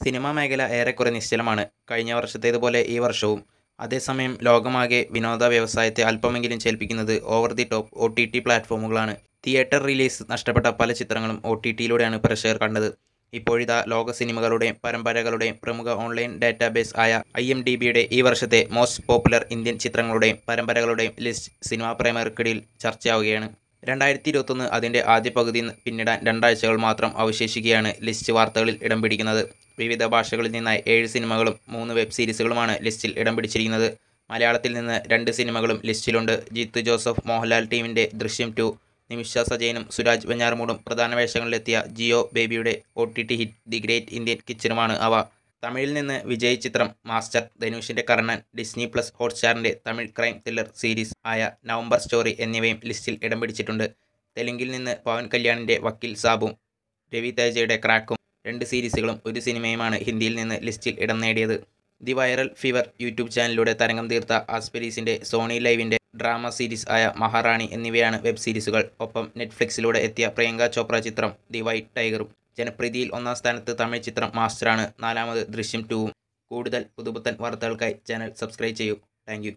Cinema മേഖല ഏറെക്കുറെ നിശ്ചലമാണ്. കഴിഞ്ഞ വർഷത്തേതുപോലെ ഈ വർഷവും. അതേസമയം ലോകമാകെ വിനോദ വ്യവസായത്തെ അല്പമെങ്കിലും ചലിപ്പിക്കുന്നത് ഓവർ ദി ടോപ്പ് OTT പ്ലാറ്റ്ഫോമുകളാണ്. തിയേറ്റർ റിലീസ് നഷ്ടപ്പെട്ട പല ചിത്രങ്ങളും OTTയിലൂടെയാണ് പ്രേക്ഷകർ കണ്ടത്. ഇപ്പോഴിതാ ലോക സിനിമകളുടെയും പരമ്പരകളുടെയും പ്രമുഖ ഓൺലൈൻ ഡാറ്റാബേസ് ആയ IMDbയുടെ ഈ വർഷത്തെ മോസ്റ്റ് പോപ്പുലർ ഇന്ത്യൻ ചിത്രങ്ങളുടെയും പരമ്പരകളുടെയും ലിസ്റ്റ് സിനിമാ പ്രേമികർക്കിടയിൽ ചർച്ചയാവുകയാണ്. 2021 അതിൻ്റെ ആദ്യ പകുതി പിന്നിടാൻ 2 ആഴ്ചകൾ മാത്രം അവശേഷിക്കെയാണ് ലിസ്റ്റ് വാർത്തകളിൽ ഇടം പിടിക്കുന്നത്. വിവിധ ഭാഷകളിൽ നിന്നായി 7 സിനിമകളും 3 വെബ് സീരീസുകളുമാണ് ലിസ്റ്റിൽ ഇടം പിടിച്ചിരിക്കുന്നത്. മലയാളത്തിൽ നിന്ന് 2 സിനിമകളും ലിസ്റ്റിലുണ്ട്. ജിത്തു ജോസഫ് മോഹൻലാൽ ടീമിൻ്റെ ദൃശ്യം 2, നിമിഷ സജയനും സുരാജ് വെഞ്ഞാറമൂടും പ്രധാന വേഷങ്ങളിലെത്തിയ ജിയോ ബേബിയുടെ OTT hit the great Indian കിച്ചനുമാണ് അവ. തമിഴിൽ നിന്ന് വിജയ് ചിത്രം മാസ്റ്റർ, ധനുഷിൻ്റെ കർണൻ, ഡിസ്നി പ്ലസ് ഹോട്ട്സ്റ്റാറിൻ്റെ തമിഴ് ക്രൈം ത്രില്ലർ സീരീസ് ആയ നവംബർ സ്റ്റോറി എന്നിവയും ലിസ്റ്റിൽ ഇടം പിടിച്ചിട്ടുണ്ട്. തെലുങ്കിൽ നിന്ന് പവൻ കല്യാണിൻ്റെ വക്കീൽ സാബും രവി തേജയുടെ ക്രാക്കും 2 സീരീസുകളും 1 സിനിമയുമാണ് ഹിന്ദിയിൽ നിന്ന് ലിസ്റ്റിൽ ഇടം നേടിയത്. ദി വൈറൽ ഫീവർ യൂട്യൂബ് ചാനലിലൂടെ തരംഗം തീർത്ത ആസ്പെരീസിൻ്റെ സോണി ലൈവിൻ്റെ ഡ്രാമ സീരീസ് ആയ മഹാറാണി എന്നിവയാണ് വെബ് സീരീസുകൾ. ഒപ്പം നെറ്റ്ഫ്ലിക്സിലൂടെ എത്തിയ പ്രിയങ്ക ചോപ്ര ചിത്രം ദി വൈറ്റ് ടൈഗറും. ജനപ്രീതിയിൽ 1-ാം സ്ഥാനത്ത് തമിഴ് ചിത്രം മാസ്റ്ററാണ്. 4-മത് ദൃശ്യം 2-ഉം. കൂടുതൽ പുതുപുത്തൻ വാർത്തകൾക്കായി ചാനൽ സബ്സ്ക്രൈബ് ചെയ്യൂ. Thank you.